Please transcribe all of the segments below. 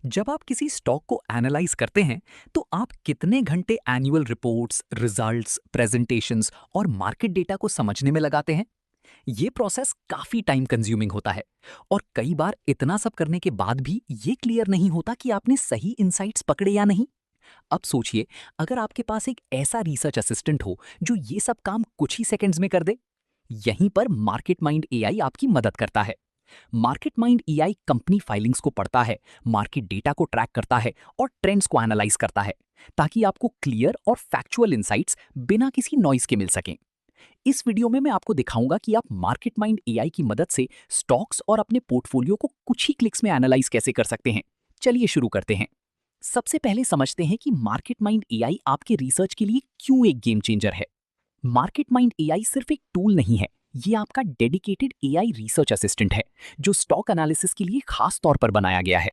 जब आप किसी स्टॉक को एनालाइज करते हैं तो आप कितने घंटे एनुअल रिपोर्ट्स, रिजल्ट्स, प्रेजेंटेशंस और मार्केट डेटा को समझने में लगाते हैं? ये प्रोसेस काफी टाइम कंज्यूमिंग होता है और कई बार इतना सब करने के बाद भी ये क्लियर नहीं होता कि आपने सही इंसाइट्स पकड़े या नहीं। अब सोचिए, अगर आपके पास एक ऐसा रिसर्च असिस्टेंट हो जो ये सब काम कुछ ही सेकंड्स में कर दे। यहीं पर मार्केट माइंड एआई आपकी मदद करता है। Market mind AI company filings को पढ़ता है, मार्केट डेटा को ट्रैक करता है और ट्रेंड्स को एनालाइज करता है, ताकि आपको क्लियर और फैक्चुअल इंसाइट्स बिना किसी नॉइस के मिल सकें। इस वीडियो में मैं आपको दिखाऊंगा कि आप मार्केट माइंड एआई की मदद से स्टॉक्स और अपने पोर्टफोलियो को कुछ ही क्लिक्स में एनालाइज कैसे कर सकते हैं। चलिए शुरू करते हैं। सबसे पहले समझते हैं कि मार्केट माइंड एआई आपके रिसर्च के लिए क्यों एक गेम चेंजर है। मार्केट माइंड एआई सिर्फ एक टूल नहीं है, ये आपका डेडिकेटेड एआई रिसर्च असिस्टेंट है जो स्टॉक एनालिसिस के लिए खास तौर पर बनाया गया है।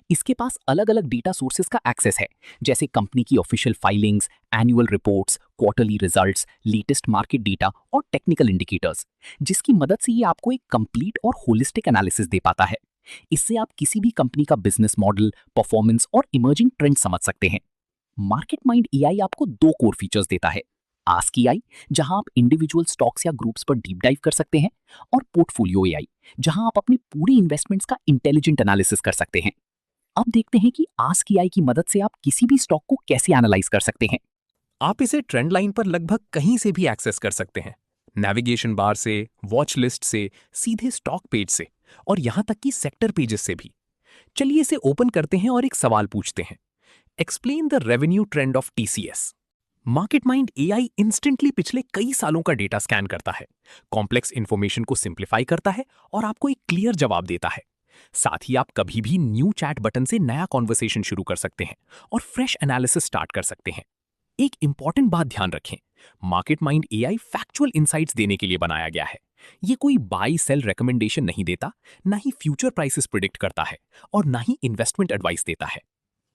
इसके पास अलग अलग डेटा सोर्सेज का एक्सेस है, जैसे कंपनी की official filings, annual reports, quarterly results, latest market data और टेक्निकल इंडिकेटर्स, जिसकी मदद से ये आपको एक कंप्लीट और होलिस्टिक एनालिसिस दे पाता है। इससे आप किसी भी कंपनी का बिजनेस मॉडल, परफॉर्मेंस और इमर्जिंग ट्रेंड समझ सकते हैं। मार्केट माइंड एआई आपको दो कोर फीचर्स देता है। आस्क एआई, जहां आप इंडिविजुअल स्टॉक्स या ग्रुप्स पर डीप डाइव कर सकते हैं, और पोर्टफोलियो एआई, जहां आप अपनी पूरी इन्वेस्टमेंट्स का इंटेलिजेंट एनालिसिस कर सकते हैं। अब देखते हैं कि आस्क एआई की मदद से आप किसी भी स्टॉक को कैसे एनालाइज कर सकते हैं। आप इसे ट्रेंड लाइन पर लगभग कहीं से भी एक्सेस कर सकते हैं। नेविगेशन बार से, वॉच लिस्ट से, सीधे स्टॉक पेज से और यहां तक कि सेक्टर पेजेस से भी। चलिए इसे ओपन करते हैं और एक सवाल पूछते हैं। Explain the revenue trend of TCS. Market mind AI instantly पिछले कई सालों का डेटा स्कैन करता है, कॉम्प्लेक्स इंफॉर्मेशन को सिंप्लीफाई करता है और आपको एक क्लियर जवाब देता है। साथ ही आप कभी भी न्यू चैट बटन से नया कॉन्वर्सेशन शुरू कर सकते हैं और फ्रेश एनालिसिस स्टार्ट कर सकते हैं। एक इंपॉर्टेंट बात ध्यान रखें, market mind AI factual insights देने के लिए बनाया गया है। ये कोई बाई सेल रिकमेंडेशन नहीं देता, ना ही फ्यूचर प्राइसेस प्रिडिक्ट करता है और ना ही इन्वेस्टमेंट एडवाइस देता है।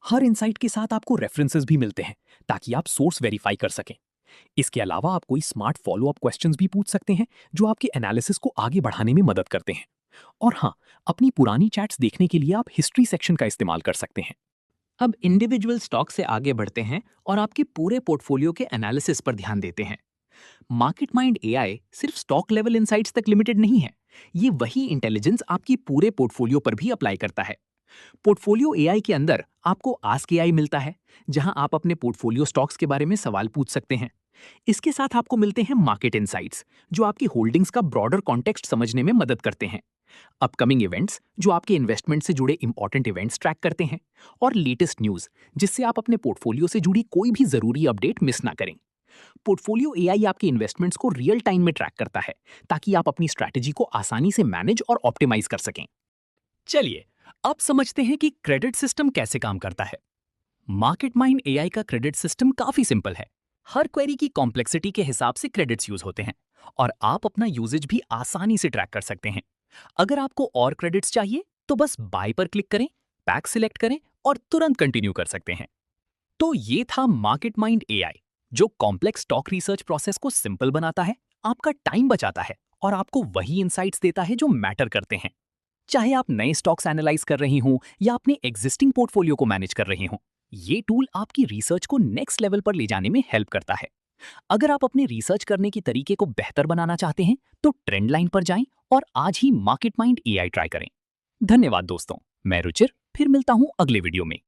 हर इंसाइट के साथ आपको रेफरेंसेस भी मिलते हैं, ताकि आप सोर्स वेरीफाई कर सकें। इसके अलावा आप कोई स्मार्ट फॉलो अप क्वेश्चंस भी पूछ सकते हैं, जो आपके एनालिसिस को आगे बढ़ाने में मदद करते हैं। और हाँ, अपनी पुरानी चैट्स देखने के लिए आप हिस्ट्री सेक्शन का इस्तेमाल कर सकते हैं। अब इंडिविजुअल स्टॉक से आगे बढ़ते हैं और आपके पूरे पोर्टफोलियो के एनालिसिस पर ध्यान देते हैं। मार्केट माइंड एआई सिर्फ स्टॉक लेवल इनसाइट्स तक लिमिटेड नहीं है, ये वही इंटेलिजेंस आपकी पूरे पोर्टफोलियो पर भी अप्लाई करता है। पोर्टफोलियो एआई के अंदर आपको आस्क एआई मिलता है, जहां आप अपने पोर्टफोलियो स्टॉक्स के बारे में सवाल पूछ सकते हैं। इसके साथ आपको मिलते हैं मार्केट इनसाइट्स, जो आपकी होल्डिंग्स का ब्रॉडर कॉन्टेक्स्ट समझने में मदद करते हैं। अपकमिंग इवेंट्स, जो आपके इन्वेस्टमेंट से जुड़े इंपॉर्टेंट इवेंट्स ट्रैक करते हैं। और लेटेस्ट न्यूज़, जिससे आप अपने पोर्टफोलियो से जुड़ी कोई भी जरूरी अपडेट मिस ना करें। पोर्टफोलियो एआई आपके इन्वेस्टमेंट्स को रियल टाइम में ट्रैक करता है, ताकि आप अपनी स्ट्रैटेजी को आसानी से मैनेज और ऑप्टिमाइज कर सकें। चलिए, अब समझते हैं कि क्रेडिट सिस्टम कैसे काम करता है। मार्केट माइंड एआई का क्रेडिट सिस्टम काफी सिंपल है। हर क्वेरी की कॉम्प्लेक्सिटी के हिसाब से क्रेडिट्स यूज होते हैं, और आप अपना यूजेज भी आसानी से ट्रैक कर सकते हैं। अगर आपको और क्रेडिट्स चाहिए तो बस बाय पर क्लिक करें, पैक सिलेक्ट करें और तुरंत कंटिन्यू कर सकते हैं। तो ये था मार्केट माइंड एआई, जो कॉम्प्लेक्स स्टॉक रिसर्च प्रोसेस को सिंपल बनाता है, आपका टाइम बचाता है और आपको वही इंसाइट्स देता है जो मैटर करते हैं। चाहे आप नए स्टॉक्स एनालाइज कर रही हों या अपने एग्जिस्टिंग पोर्टफोलियो को मैनेज कर रही हों, ये टूल आपकी रिसर्च को नेक्स्ट लेवल पर ले जाने में हेल्प करता है। अगर आप अपने रिसर्च करने की तरीके को बेहतर बनाना चाहते हैं तो ट्रेंड लाइन पर जाएं और आज ही मार्केट माइंड एआई ट्राई करें। धन्यवाद दोस्तों, मैं रुचिर, फिर मिलता हूं अगले वीडियो में।